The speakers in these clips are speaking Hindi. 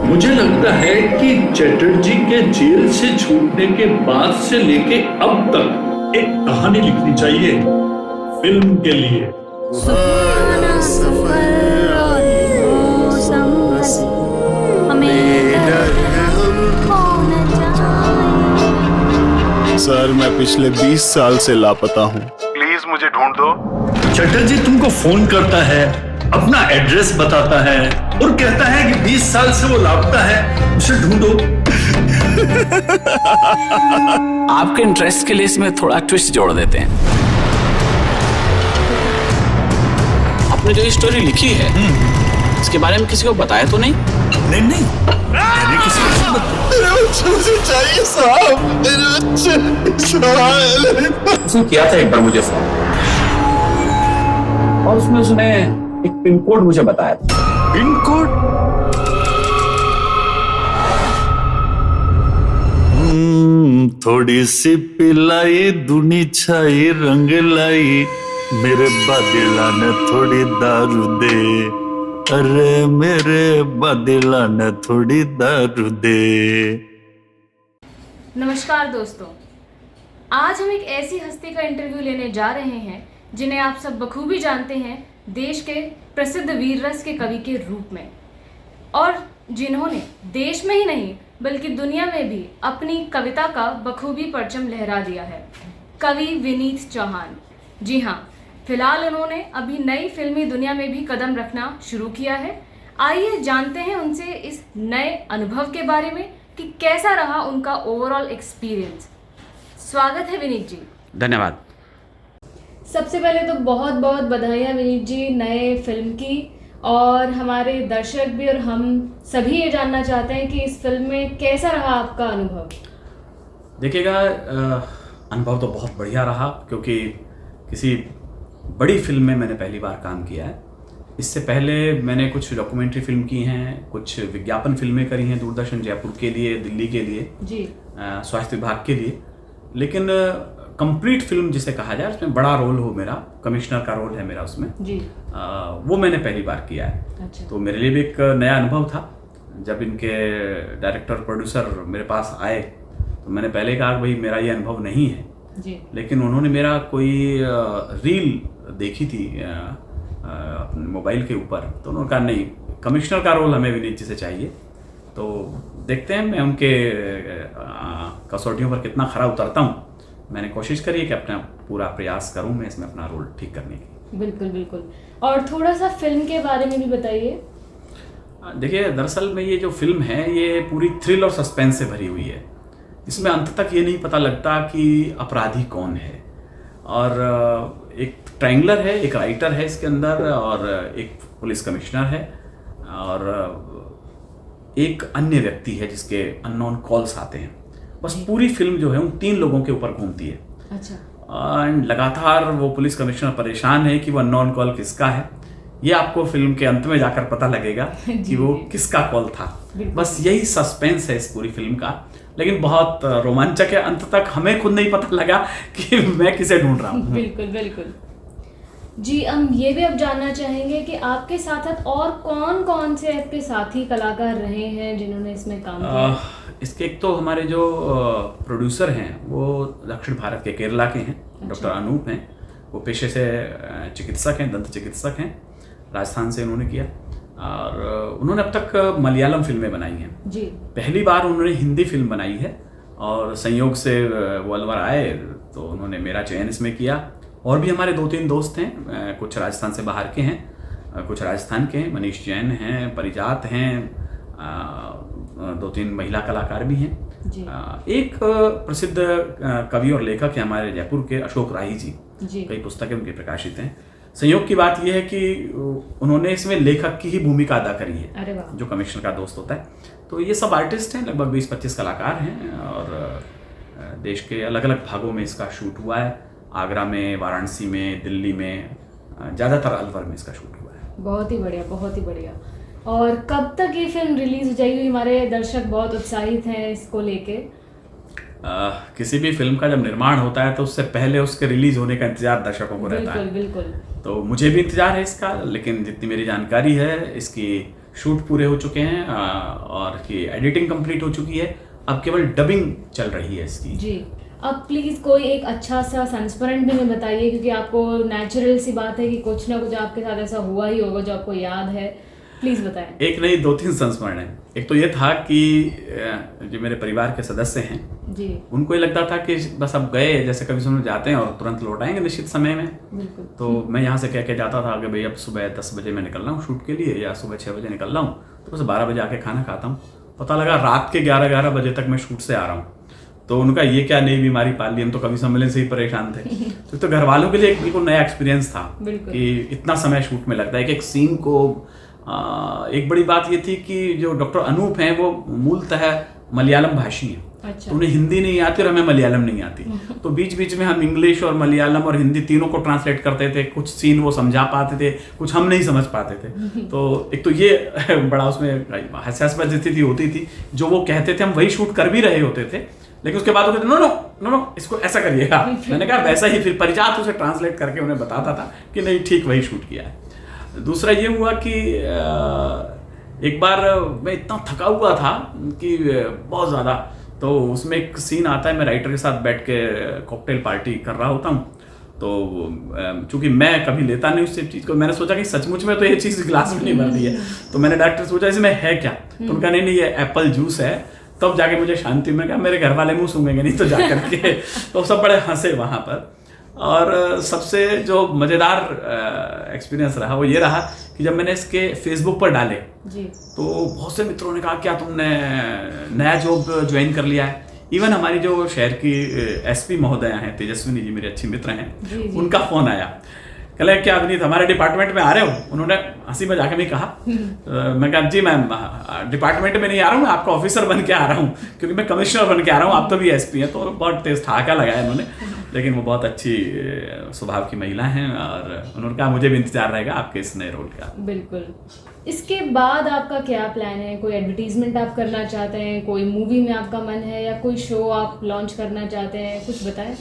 मुझे लगता है कि चटर्जी के जेल से छूटने के बाद से लेके अब तक एक कहानी लिखनी चाहिए फिल्म के लिए। सुहाना सफर और मौसम हंसी, हमें डर हमको न जाए। सर मैं पिछले 20 साल से लापता हूँ, प्लीज मुझे ढूंढ दो। चटर्जी तुमको फोन करता है, अपना एड्रेस बताता है और कहता है कि 20 साल से वो लापता है, उसे ढूंढो। आपके इंटरेस्ट के लिए इसमें थोड़ा ट्विस्ट जोड़ देते हैं। आपने जो ये स्टोरी लिखी है इसके बारे में किसी को बताया तो नहीं? नहीं नहीं, मैंने किसी को मेरे बच्चे मुझे चाहिए साहब, मेरे बच्चे। उसने किया था एक बार मुझे फोन और उसमें उसने एक पिन कोड मुझे बताया था। Pin code? थोड़ी सी पिलाई दुनी छाई रंग लाई, मेरे बादिला ने थोड़ी दारू दे, अरे मेरे बादिला ने थोड़ी दारू दे। नमस्कार दोस्तों, आज हम एक ऐसी हस्ती का इंटरव्यू लेने जा रहे हैं जिन्हें आप सब बखूबी जानते हैं देश के प्रसिद्ध वीर रस के कवि के रूप में, और जिन्होंने देश में ही नहीं बल्कि दुनिया में भी अपनी कविता का बखूबी परचम लहरा दिया है, कवि विनीत चौहान। जी हाँ, फिलहाल उन्होंने अभी नई फिल्मी दुनिया में भी कदम रखना शुरू किया है। आइए जानते हैं उनसे इस नए अनुभव के बारे में कि कैसा रहा उनका ओवरऑल एक्सपीरियंस। स्वागत है विनीत जी। धन्यवाद। सबसे पहले तो बहुत बहुत बधाइयाँ विनीत जी नए फिल्म की, और हमारे दर्शक भी और हम सभी ये जानना चाहते हैं कि इस फिल्म में कैसा रहा आपका अनुभव। देखिएगा, अनुभव तो बहुत बढ़िया रहा, क्योंकि किसी बड़ी फिल्म में मैंने पहली बार काम किया है। इससे पहले मैंने कुछ डॉक्यूमेंट्री फिल्म की हैं, कुछ विज्ञापन फिल्में करी हैं दूरदर्शन जयपुर के लिए, दिल्ली के लिए जी, स्वास्थ्य विभाग के लिए। लेकिन कंप्लीट फिल्म जिसे कहा जाए उसमें बड़ा रोल हो मेरा, कमिश्नर का रोल है मेरा उसमें जी, वो मैंने पहली बार किया है। अच्छा। तो मेरे लिए भी एक नया अनुभव था। जब इनके डायरेक्टर प्रोड्यूसर मेरे पास आए तो मैंने पहले कहा कि भाई मेरा ये अनुभव नहीं है जी। लेकिन उन्होंने मेरा कोई रील देखी थी अपने मोबाइल के ऊपर, तो उन्होंने कहा नहीं, कमिश्नर का रोल हमें विनीत जी से चाहिए। तो देखते हैं मैं उनके कसौटियों पर कितना खरा उतरता हूँ। मैंने कोशिश करी है कि अपना पूरा प्रयास करूं मैं इसमें अपना रोल ठीक करने की। बिल्कुल बिल्कुल। और थोड़ा सा फिल्म के बारे में भी बताइए। देखिए, दरअसल में ये जो फिल्म है ये पूरी थ्रिल और सस्पेंस से भरी हुई है। इसमें अंत तक ये नहीं पता लगता कि अपराधी कौन है, और एक ट्रायंगुलर है, एक राइटर है इसके अंदर, और एक पुलिस कमिश्नर है, और एक अन्य व्यक्ति है जिसके अननोन कॉल्स आते हैं। बस पूरी फिल्म जो है उन 3 लोगों के ऊपर घूमती है। अच्छा। एंड लगातार वो पुलिस कमिश्नर परेशान है कि वो अननोन कॉल किसका है। ये आपको फिल्म के अंत में जाकर पता लगेगा कि वो किसका कॉल था। बस यही सस्पेंस है इस पूरी फिल्म का, लेकिन बहुत रोमांचक है। अंत तक हमें खुद नहीं पता लगा कि मैं किसे ढूंढ रहा हूँ। बिल्कुल बिल्कुल जी। हम ये भी अब जानना चाहेंगे कि आपके साथ साथ और कौन कौन से आपके साथी कलाकार रहे हैं जिन्होंने इसमें काम किया। इसके एक तो हमारे जो प्रोड्यूसर हैं वो दक्षिण भारत के केरला के हैं। अच्छा। डॉक्टर अनूप हैं, वो पेशे से चिकित्सक हैं, दंत चिकित्सक हैं, राजस्थान से उन्होंने किया, और उन्होंने अब तक मलयालम फिल्में बनाई हैं जी। पहली बार उन्होंने हिंदी फिल्म बनाई है, और संयोग से वो अलवर आए तो उन्होंने मेरा चयन इसमें किया। और भी हमारे 2-3 दोस्त हैं, कुछ राजस्थान से बाहर के हैं, कुछ राजस्थान के हैं, मनीष जैन हैं, परिजात हैं, 2-3 महिला कलाकार भी हैं जी। एक प्रसिद्ध कवि और लेखक है हमारे जयपुर के, अशोक राही जी, कई पुस्तकें उनकी प्रकाशित हैं। संयोग की बात यह है कि उन्होंने इसमें लेखक की ही भूमिका अदा करी है, जो कमिश्नर का दोस्त होता है। तो ये सब आर्टिस्ट हैं, लगभग 20-25 कलाकार हैं, और देश के अलग अलग भागों में इसका शूट हुआ है। आगरा में, वाराणसी में, दिल्ली में, ज़्यादातर अलवर में इसका शूट हुआ है। बहुत ही बढ़िया, बहुत ही बढ़िया। और कब तक ये फिल्म रिलीज हो जाएगी? हमारे दर्शक बहुत उत्साहित हैं इसको लेके। किसी भी फिल्म का जब निर्माण होता है तो उससे पहले उसके रिलीज होने का इंतजार दर्शकों को रहता है। बिल्कुल। तो मुझे भी इंतजार है इसका, लेकिन जितनी मेरी जानकारी है इसकी शूट पूरे हो चुके हैं और की एडिटिंग कंप्लीट हो चुकी है। अब केवल डबिंग चल रही है इसकी। जी, अब प्लीज़ कोई एक अच्छा सा संस्मरण भी हमें बताइए, क्योंकि आपको नेचुरल सी बात है कि कुछ ना कुछ आपके साथ ऐसा हुआ ही होगा जो आपको याद है, प्लीज़ बताएं। एक नहीं 2-3 संस्मरण है। एक तो ये था कि जो मेरे परिवार के सदस्य हैं जी, उनको ये लगता था कि बस अब गए, जैसे कभी सुन जाते हैं और तुरंत लौट आएंगे निश्चित समय में। बिल्कुल। तो मैं यहाँ से कह के जाता था कि भाई अब सुबह 10 बजे मैं निकल रहा हूँ शूट के लिए या सुबह 6 बजे निकल रहा हूँ, तो बस 12 बजे आके खाना खाता हूँ। पता लगा रात के 11 बजे तक मैं शूट से आ रहा हूँ। तो उनका ये क्या नई बीमारी पाल ली, हम तो कभी सम्मेलन से ही परेशान थे। तो घर वालों के लिए एक बिल्कुल नया एक्सपीरियंस था कि इतना समय शूट में लगता है। एक सीन को एक बड़ी बात ये थी कि जो डॉक्टर अनूप हैं वो मूलतः मलयालम भाषी हैं। अच्छा। तो उन्हें हिंदी नहीं आती और हमें मलयालम नहीं आती। तो बीच बीच में हम इंग्लिश और मलयालम और हिंदी तीनों को ट्रांसलेट करते थे। कुछ सीन वो समझा पाते थे, कुछ हम नहीं समझ पाते थे। तो एक तो ये बड़ा उसमें हास्यास्पद स्थिति होती थी। जो वो कहते थे हम वही शूट कर भी रहे होते थे, लेकिन उसके बाद वो कहते नो नो नो नो इसको ऐसा करिएगा। मैंने कहा वैसा ही, फिर परिजात उसे ट्रांसलेट करके उन्हें बताता था कि नहीं ठीक वही शूट किया है। दूसरा ये हुआ कि एक बार मैं इतना थका हुआ था कि बहुत ज़्यादा, तो उसमें एक सीन आता है, मैं राइटर के साथ बैठ के कॉकटेल पार्टी कर रहा होता हूँ। तो चूंकि मैं कभी लेता नहीं उस चीज़ को, मैंने सोचा कि सचमुच में तो ये चीज़ गिलास में नहीं भर दी है। तो मैंने डॉक्टर से पूछा इसमें है क्या, तो उनका नहीं ये एप्पल जूस है। तब जाके मुझे शांति में कहा मेरे घर वाले मुंह सूंघेंगे नहीं तो जा करके। तो सब बड़े हंसे वहाँ पर। और सबसे जो मज़ेदार एक्सपीरियंस रहा वो ये रहा कि जब मैंने इसके फेसबुक पर डाले जी, तो बहुत से मित्रों ने कहा क्या तुमने नया जॉब ज्वाइन कर लिया है। इवन हमारी जो शहर की एसपी महोदया हैं तेजस्विनी जी, मेरे अच्छे मित्र हैं, उनका फ़ोन आया, कहले क्या अवनीत हमारे डिपार्टमेंट में आ रहे हो। उन्होंने हंसी मजाक में कहा, मैं कहा जी मैम डिपार्टमेंट में नहीं आ रहा हूँ, मैं आपका ऑफिसर बन के आ रहा हूँ, क्योंकि मैं कमिश्नर बन के आ रहा हूँ, आप तो भी एसपी हैं। तो बहुत तेज ठहाका लगाया उन्होंने, लेकिन वो बहुत अच्छी स्वभाव की महिला हैं और उन्होंने कहा मुझे भी इंतजार रहेगा आपके इस नए रोल का। बिल्कुल। इसके बाद आपका क्या प्लान है? कोई एडवर्टीजमेंट आप करना चाहते हैं, कोई मूवी में आपका मन है, या कोई शो आप लॉन्च करना चाहते हैं, कुछ बताएं।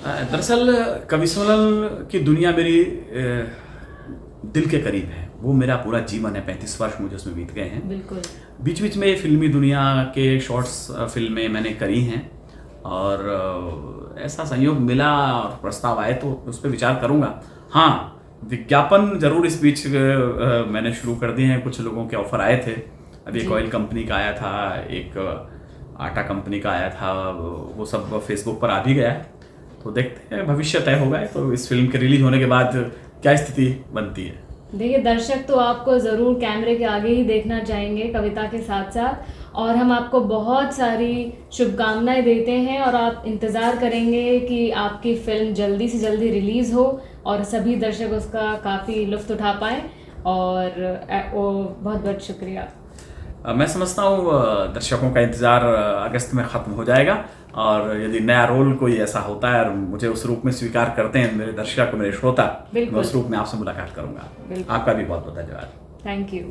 दरअसल कवि सोनल की दुनिया मेरी दिल के करीब है। वो मेरा पूरा जीवन है, 35 वर्ष मुझे उसमें बीत गए हैं। बिल्कुल। बीच बीच में फिल्मी दुनिया के शॉर्ट्स फिल्में मैंने करी हैं और ऐसा संयोग मिला और प्रस्ताव आए तो उस पर विचार करूँगा। हाँ, विज्ञापन जरूर इस बीच मैंने शुरू कर दिए हैं। कुछ लोगों के ऑफर आए थे। अभी एक ऑयल कंपनी का आया था, एक आटा कंपनी का आया था, वो सब फेसबुक पर आ भी गया है। तो देखते हैं, भविष्य तय होगा तो इस फिल्म के रिलीज होने के बाद क्या स्थिति बनती है। देखिए दर्शक तो आपको ज़रूर कैमरे के आगे ही देखना चाहेंगे कविता के साथ साथ, और हम आपको बहुत सारी शुभकामनाएं देते हैं और आप इंतज़ार करेंगे कि आपकी फ़िल्म जल्दी से जल्दी रिलीज़ हो और सभी दर्शक उसका काफ़ी लुत्फ़ उठा पाएँ। और बहुत बहुत शुक्रिया। मैं समझता हूँ दर्शकों का इंतज़ार अगस्त में ख़त्म हो जाएगा और यदि नया रोल कोई ऐसा होता है और मुझे उस रूप में स्वीकार करते हैं मेरे दर्शक, मेरे श्रोता, मैं उस रूप में आपसे मुलाकात करूँगा। आपका भी बहुत बहुत धन्यवाद। Thank you.